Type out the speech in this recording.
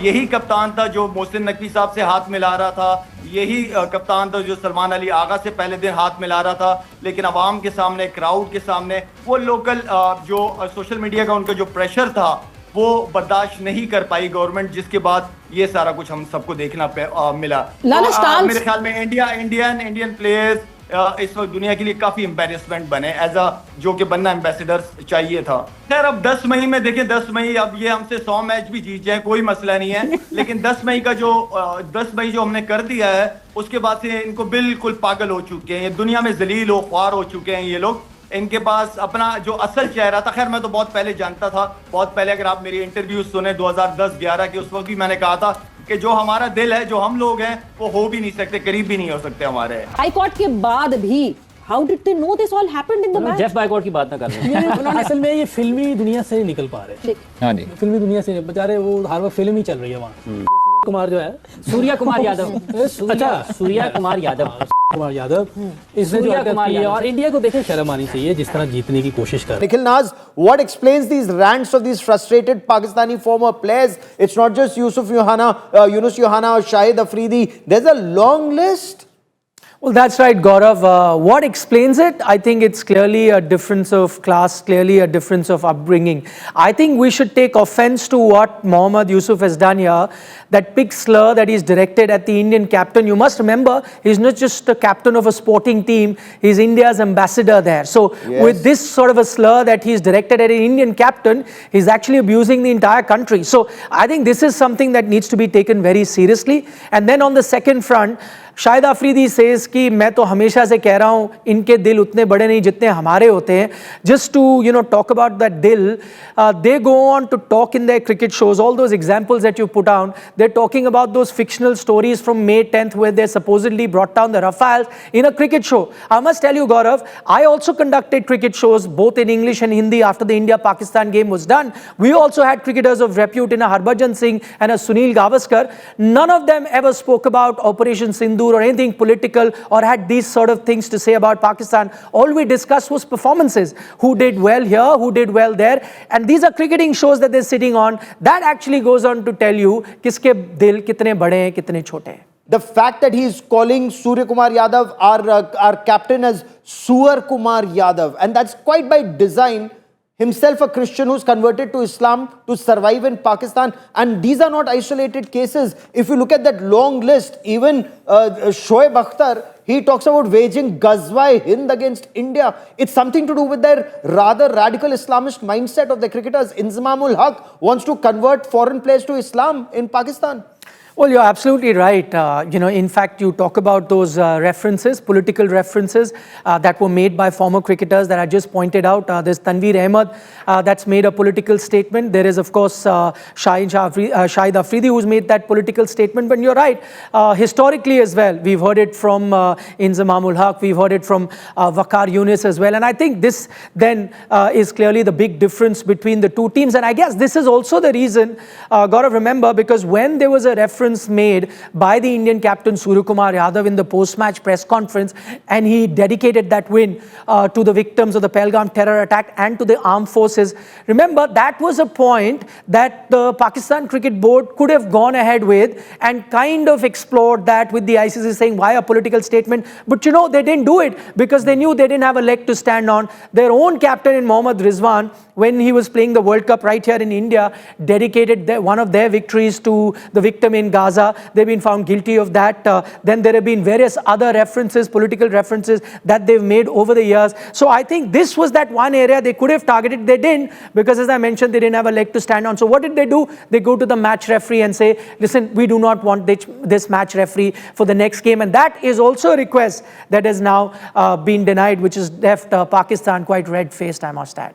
यही कप्तान था जो मोहसिन नकवी साहब से हाथ मिला रहा था, यही कप्तान था जो सलमान अली आगा से पहले दिन हाथ मिला रहा था, लेकिन अवाम के सामने, क्राउड के सामने, वो लोकल जो सोशल मीडिया का उनका जो प्रेशर था वो बर्दाश्त नहीं कर पाई गवर्नमेंट, जिसके बाद ये सारा कुछ हम सबको देखना मिला। तो, मेरे ख्याल में इंडियन प्लेयर्स इस वक्त दुनिया के लिए काफी एम्बेरसमेंट बने, एज अ जो कि बनना एम्बेसडर चाहिए था। खैर अब 10 मई में देखें, 10 मई अब ये हमसे 100 मैच भी जीत जाए कोई मसला नहीं है, लेकिन 10 मई जो हमने कर दिया है उसके बाद से इनको बिल्कुल पागल हो चुके हैं, ये दुनिया में जलील हो ख्वार हो चुके हैं ये लोग। इनके पास अपना जो असल चेहरा था, खैर मैं तो बहुत पहले जानता था, बहुत पहले अगर आप मेरी इंटरव्यू सुने 2010-11 की, उस वक्त भी मैंने कहा था कि जो हमारा दिल है, जो हम लोग हैं, वो हो भी नहीं सकते, करीब भी नहीं हो सकते हमारे। बाइकॉट के बाद भी how did they know this all happened in the match? Jeff boycott की बात ना कर रहे हैं। उन्होंने असल में ये फिल्मी दुनिया से नहीं निकल पा रहे। हाँ जी, फिल्मी दुनिया से बेचारे, वो हर वक्त फिल्म ही चल रही है वहाँ। कुमार जो है, सूर्या कुमार यादव, अच्छा सूर्या कुमार यादव, कुमार यादव, इसने जो कुमार यादव, और इंडिया को देखे शर्म आनी चाहिए जिस तरह जीतने की कोशिश कर। Nikhil Naz, what explains these rants of these frustrated Pakistani former players? It's not just Yusuf Yunus Yohana or Shahid Afridi. There's a long list. Well, that's right, Gaurav. What explains it? I think it's clearly a difference of class, clearly a difference of upbringing. I think we should take offense to what Mohammad Yousuf has done here, that big slur that he's directed at the Indian captain. You must remember, he's not just the captain of a sporting team, he's India's ambassador there. So with this sort of a slur that he's directed at an Indian captain, he's actually abusing the entire country. So I think this is something that needs to be taken very seriously. And then on the second front, Shahid Afridi says कि मैं तो हमेशा से कह रहा हूँ इनके दिल उतने बड़े नहीं जितने हमारे होते हैं. Just to talk about that deal, they go on to talk in their cricket shows, all those examples that you put down, they are talking about those fictional stories from May 10th where they supposedly brought down the Rafales in a cricket show. I must tell you, Gaurav, I also conducted cricket shows both in English and Hindi after the India-Pakistan game was done. We also had cricketers of repute in a Harbhajan Singh and a Sunil Gavaskar. None of them ever spoke about Operation Sindhu or anything political or had these sort of things to say about Pakistan. All we discussed was performances. Who did well here, who did well there. And these are cricketing shows that they're sitting on. That actually goes on to tell you kiske dil kitne bade hain, kitne chote hain. The fact that he is calling Surya Kumar Yadav, our captain, as Suryakumar Yadav, and that's quite by design. Himself a Christian who's converted to Islam to survive in Pakistan, and these are not isolated cases. If you look at that long list, even Shoaib Akhtar, he talks about waging Ghazwa-e-Hind against India. It's something to do with their rather radical Islamist mindset of the cricketers. Inzamamul Haq wants to convert foreign players to Islam in Pakistan. Well, you're absolutely right. In fact, you talk about those references, political references that were made by former cricketers that I just pointed out. There's Tanveer Ahmed that's made a political statement. There is, of course, Shahid Afridi who's made that political statement. But you're right, historically as well, we've heard it from Inzamamul Haq, we've heard it from Waqar Younis as well. And I think this then is clearly the big difference between the two teams. And I guess this is also the reason, Gaurav, remember, because when there was a reference made by the Indian captain Suryakumar Yadav in the post-match press conference, and he dedicated that win to the victims of the Pahalgam terror attack and to the armed forces. Remember, that was a point that the Pakistan Cricket Board could have gone ahead with and kind of explored that with the ICC saying, why a political statement? But they didn't do it because they knew they didn't have a leg to stand on. Their own captain in Mohammad Rizwan, when he was playing the World Cup right here in India, dedicated one of their victories to the victim in Gaza. They've been found guilty of that. Then there have been various other references, political references that they've made over the years. So I think this was that one area they could have targeted. They didn't, because as I mentioned, they didn't have a leg to stand on. So what did they do? They go to the match referee and say, listen, we do not want this match referee for the next game. And that is also a request that has now been denied, which has left Pakistan quite red-faced, I must add.